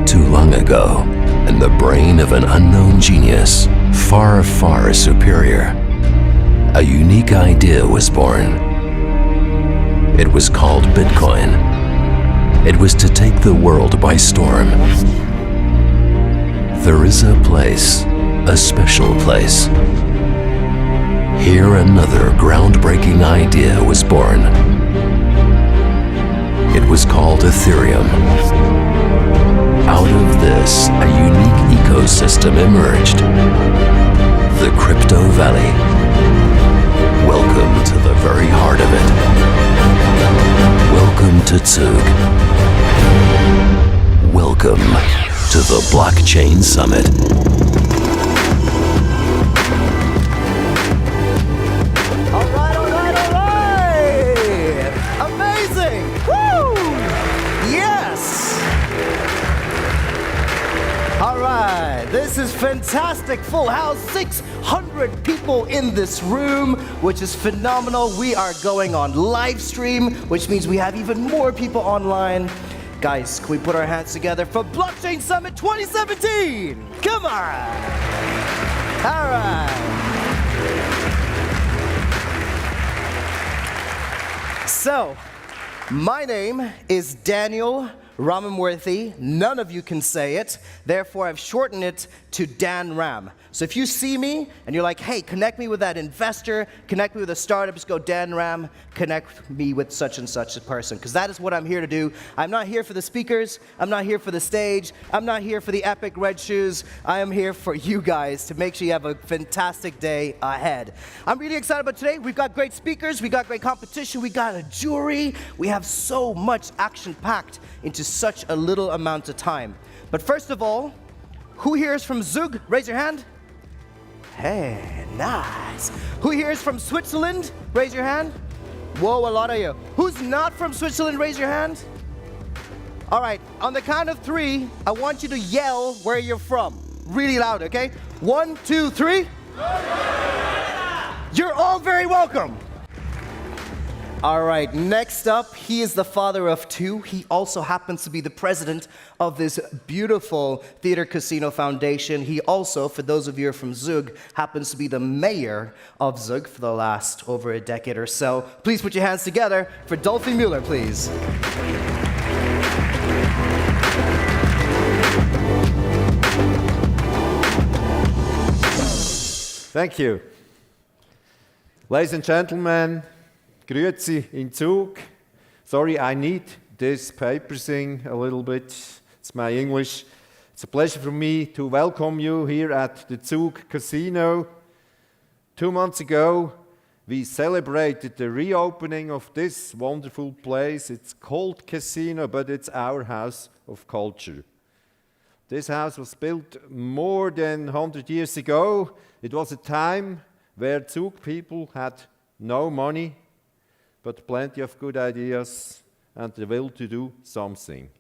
Not too long ago, in the brain of an unknown genius, far, far superior, a unique idea was born. It was called Bitcoin. It was to take the world by storm. There is a place, a special place. Here another groundbreaking idea was born. It was called Ethereum. Out of this, a unique ecosystem emerged. The Crypto Valley. Welcome to the very heart of it. Welcome to Zug. Welcome to the Blockchain Summit. This is fantastic. Full house, 600 people in this room, which is phenomenal. We are going on live stream, which means we have even more people online. Guys, can we put our hands together for Blockchain Summit 2017? Come on. All right. So, my name is Daniel Ramamurthy. None of you can say it. Therefore, I've shortened it to Dan Ram. So if you see me and you're like, hey, connect me with that investor, connect me with a startup, just go Dan Ram, connect me with such and such a person. Because that is what I'm here to do. I'm not here for the speakers. I'm not here for the stage. I'm not here for the epic red shoes. I am here for you guys to make sure you have a fantastic day ahead. I'm really excited about today. We've got great speakers. We got great competition. We got a jury. We have so much action packed into such a little amount of time. But first of all, who here is from Zug? Raise your hand. Hey, nice. Who here is from Switzerland? Raise your hand. Whoa, a lot of you. Who's not from Switzerland? Raise your hand. All right, on the count of 3, I want you to yell where you're from. Really loud, okay? 1, 2, 3. You're all very welcome. All right, next up, he is the father of 2. He also happens to be the president of this beautiful Theater Casino Foundation. He also, for those of you from Zug, happens to be the mayor of Zug for the last over a decade or so. Please put your hands together for Dolfi Mueller, please. Thank you. Ladies and gentlemen, Grüezi in Zug. Sorry, I need this paper thing a little bit. It's my English. It's a pleasure for me to welcome you here at the Zug Casino. 2 months ago, we celebrated the reopening of this wonderful place. It's called Casino, but it's our house of culture. This house was built more than 100 years ago. It was a time where Zug people had no money, but plenty of good ideas and the will to do something.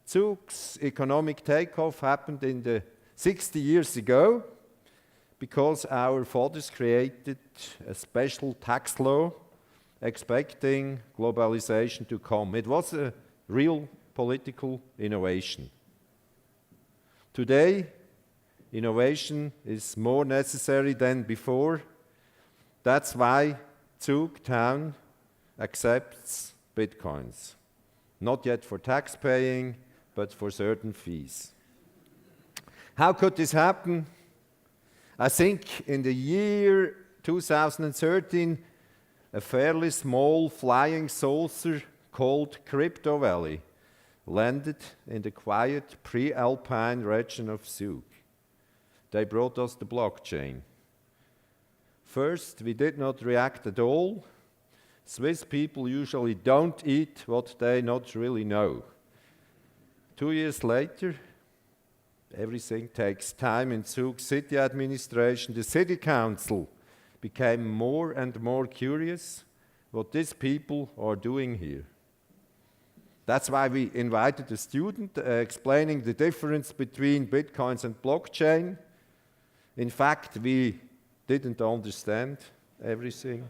Zug's economic takeoff happened in the 60 years ago because our fathers created a special tax law expecting globalization to come. It was a real political innovation. Today, innovation is more necessary than before. That's why Zug town accepts bitcoins. Not yet for tax paying, but for certain fees. How could this happen? I think in the year 2013, a fairly small flying saucer called Crypto Valley landed in the quiet pre-alpine region of Zug. They brought us the blockchain. First, we did not react at all. Swiss people usually don't eat what they not really know. 2 years later, everything takes time in Zug city administration. The city council became more and more curious what these people are doing here. That's why we invited a student explaining the difference between bitcoins and blockchain. In fact, we didn't understand everything.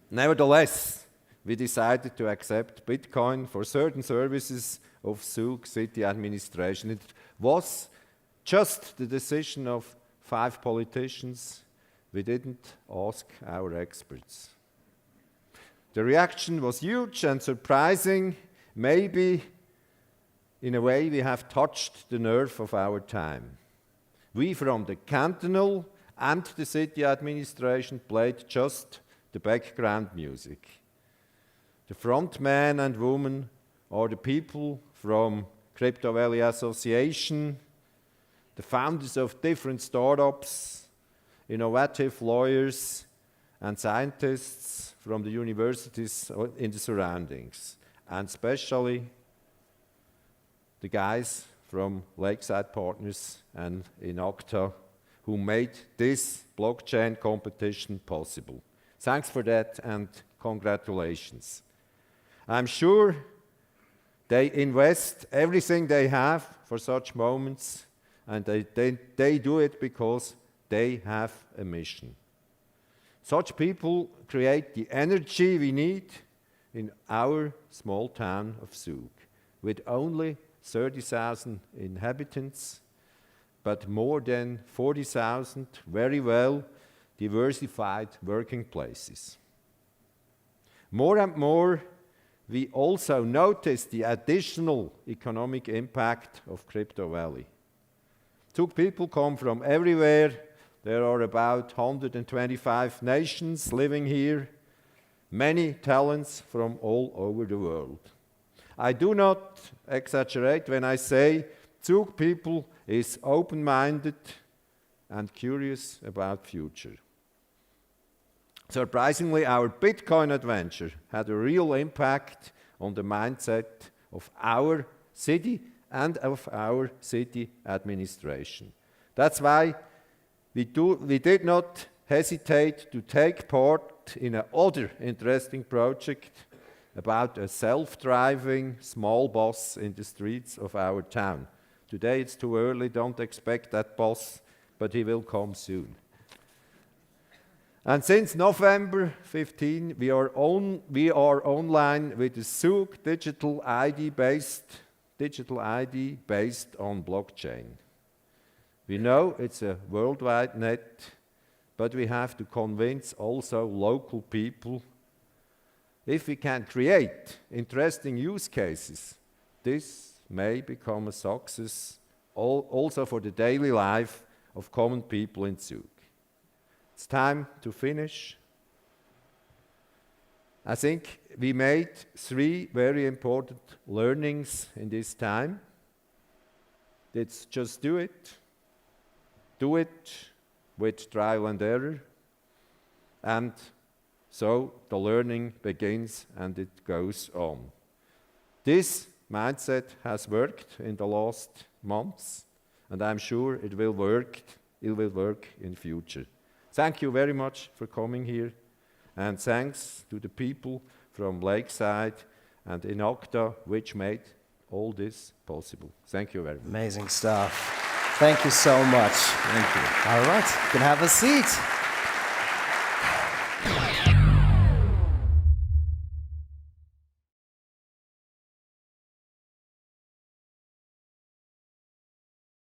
Nevertheless, we decided to accept Bitcoin for certain services of Zug city administration. It was just the decision of 5 politicians. We didn't ask our experts. The reaction was huge and surprising. Maybe, in a way, we have touched the nerve of our time. We from the cantonal and the city administration played just the background music. The front men and women are the people from Crypto Valley Association, the founders of different startups, innovative lawyers and scientists from the universities in the surroundings, and especially the guys from Lakeside Partners and Inocta who made this blockchain competition possible. Thanks for that and congratulations. I'm sure they invest everything they have for such moments, and they do it because they have a mission. Such people create the energy we need in our small town of Zug, with only 30,000 inhabitants, but more than 40,000 very well diversified working places. More and more, we also notice the additional economic impact of Crypto Valley. Zug people come from everywhere. There are about 125 nations living here, many talents from all over the world. I do not exaggerate when I say Zug people is open-minded and curious about future. Surprisingly, our Bitcoin adventure had a real impact on the mindset of our city and of our city administration. That's why we did not hesitate to take part in another interesting project about a self-driving small bus in the streets of our town. Today it's too early, don't expect that bus, but he will come soon. And since November 15, we are online with the Zug digital ID based on blockchain. We know it's a worldwide net, but we have to convince also local people. If we can create interesting use cases, this may become a success also for the daily life of common people in Zug. It's time to finish. I think we made 3 very important learnings in this time. Let's just do it. Do it with trial and error. And so the learning begins and it goes on. This mindset has worked in the last months, and I'm sure it will work in future. Thank you very much for coming here, and thanks to the people from Lakeside and Inocta, which made all this possible. Thank you very much. Amazing stuff. Thank you so much. Thank you. All right, you can have a seat.